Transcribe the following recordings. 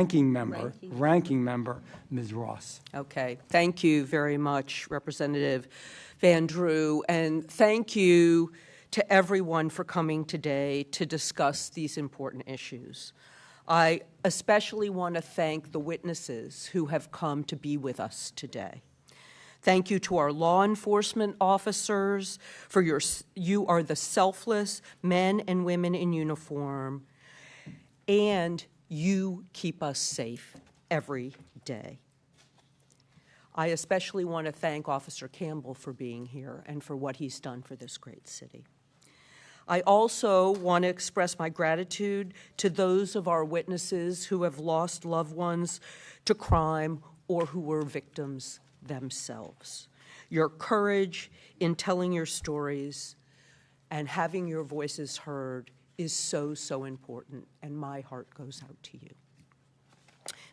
Ranking member, Ms. Ross. Okay, thank you very much, Representative Van Drew, and thank you to everyone for coming today to discuss these important issues. I especially want to thank the witnesses who have come to be with us today. Thank you to our law enforcement officers for you are the selfless men and women in uniform, and you keep us safe every day. I especially want to thank Officer Campbell for being here and for what he's done for this great city. I also want to express my gratitude to those of our witnesses who have lost loved ones to crime or who were victims themselves. Your courage in telling your stories and having your voices heard is so, so important, and my heart goes out to you.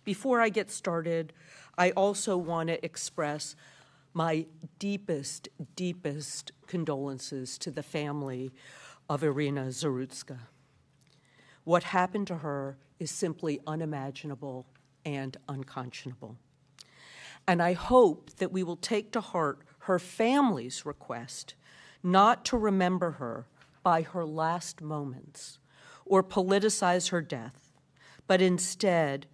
Before I get started, I also want to express my deepest, deepest condolences to the family of Irina Zarutska. What happened to her is simply unimaginable and unconscionable. And I hope that we will take to heart her family's request not to remember her by her last moments or politicize her death, but instead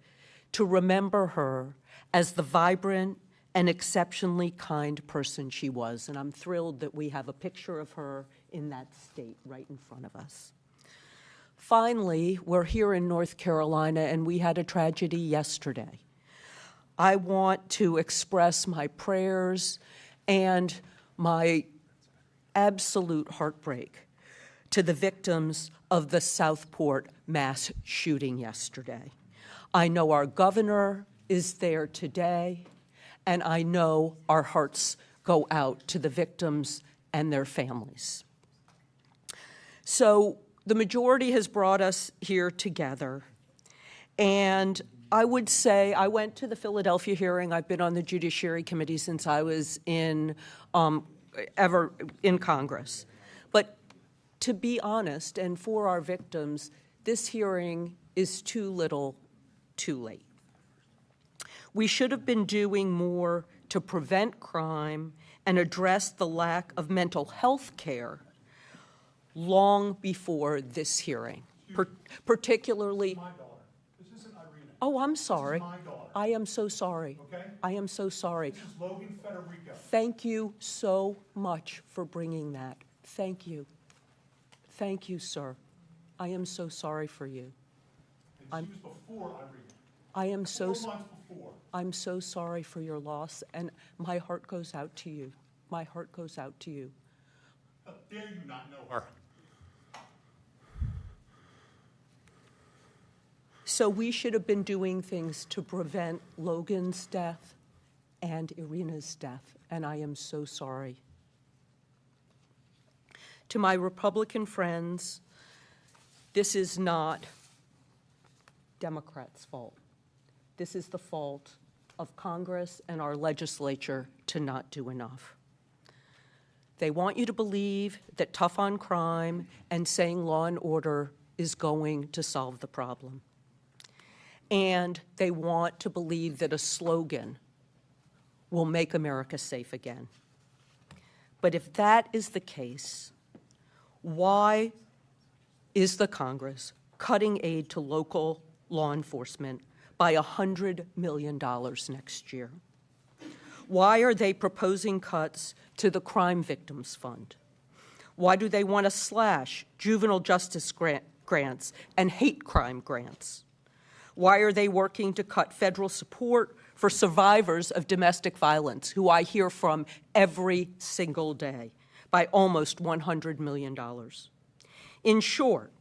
to remember her as the vibrant and exceptionally kind person she was. And I'm thrilled that we have a picture of her in that state right in front of us. Finally, we're here in North Carolina, and we had a tragedy yesterday. I want to express my prayers and my absolute heartbreak to the victims of the Southport mass shooting yesterday. I know our governor is there today, and I know our hearts go out to the victims and their families. So the majority has brought us here together, and I would say I went to the Philadelphia hearing. I've been on the Judiciary Committee since I was ever in Congress. But to be honest, and for our victims, this hearing is too little, too late. We should have been doing more to prevent crime and address the lack of mental health care long before this hearing, particularly. My daughter. This isn't Irina. Oh, I'm sorry. This is my daughter. I am so sorry. Okay? I am so sorry. This is Logan Federico. Thank you so much for bringing that. Thank you. Thank you, sir. I am so sorry for you. And she was before Irina. I am so 4 months before. I'm so sorry for your loss, and my heart goes out to you. My heart goes out to you. How dare you not know her? So we should have been doing things to prevent Logan's death and Irina's death, and I am so sorry. To my Republican friends, this is not Democrats' fault. This is the fault of Congress and our legislature to not do enough. They want you to believe that tough on crime and saying law and order is going to solve the problem. And they want to believe that a slogan will make America safe again. But if that is the case, why is the Congress cutting aid to local law enforcement by $100 million next year? Why are they proposing cuts to the Crime Victims Fund? Why do they want to slash juvenile justice grants and hate crime grants? Why are they working to cut federal support for survivors of domestic violence, who I hear from every single day, by almost $100 million? In short,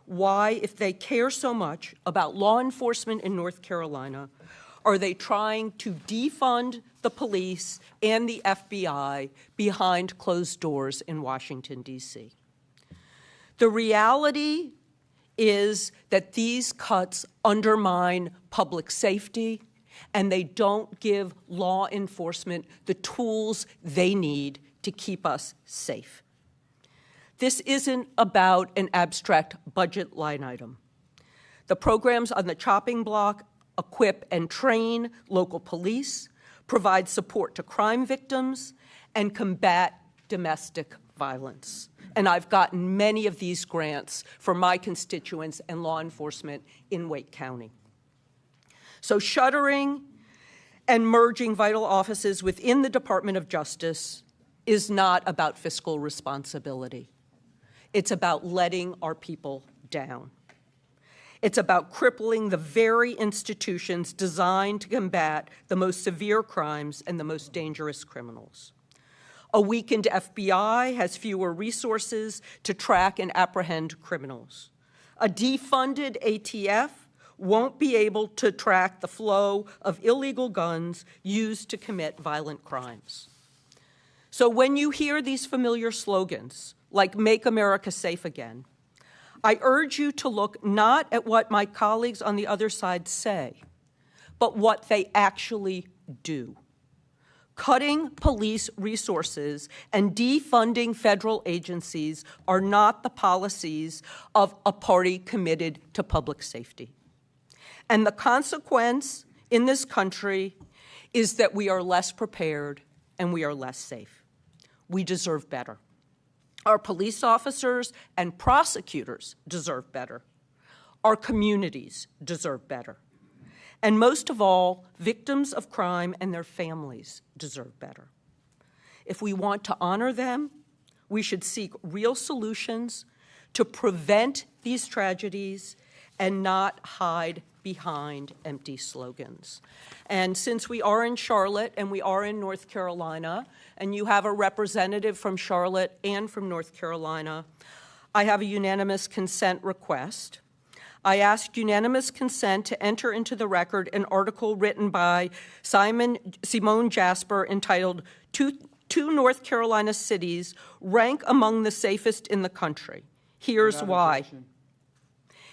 why, if they care so much about law enforcement in North Carolina, are they trying to defund the police and the FBI behind closed doors in Washington, D.C.? The reality is that these cuts undermine public safety, and they don't give law enforcement the tools they need to keep us safe. This isn't about an abstract budget line item. The programs on the chopping block equip and train local police, provide support to crime victims, and combat domestic violence. And I've gotten many of these grants for my constituents and law enforcement in Wake County. So shuttering and merging vital offices within the Department of Justice is not about fiscal responsibility. It's about letting our people down. It's about crippling the very institutions designed to combat the most severe crimes and the most dangerous criminals. A weakened FBI has fewer resources to track and apprehend criminals. A defunded ATF won't be able to track the flow of illegal guns used to commit violent crimes. So when you hear these familiar slogans, like "Make America Safe Again," I urge you to look not at what my colleagues on the other side say, but what they actually do. Cutting police resources and defunding federal agencies are not the policies of a party committed to public safety. And the consequence in this country is that we are less prepared and we are less safe. We deserve better. Our police officers and prosecutors deserve better. Our communities deserve better. And most of all, victims of crime and their families deserve better. If we want to honor them, we should seek real solutions to prevent these tragedies and not hide behind empty slogans. And since we are in Charlotte and we are in North Carolina, and you have a representative from Charlotte and from North Carolina, I have a unanimous consent request. I ask unanimous consent to enter into the record an article written by Simone Jasper entitled Two North Carolina Cities Rank Among the Safest in the Country. Here's why.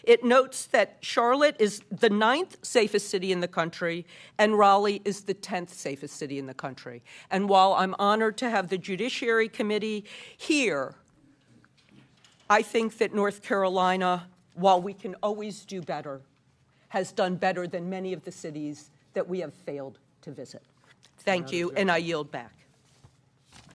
It notes that Charlotte is the 9th safest city in the country, and Raleigh is the 10th safest city in the country. And while I'm honored to have the Judiciary Committee here, I think that North Carolina, while we can always do better, has done better than many of the cities that we have failed to visit. Thank you, and I yield back.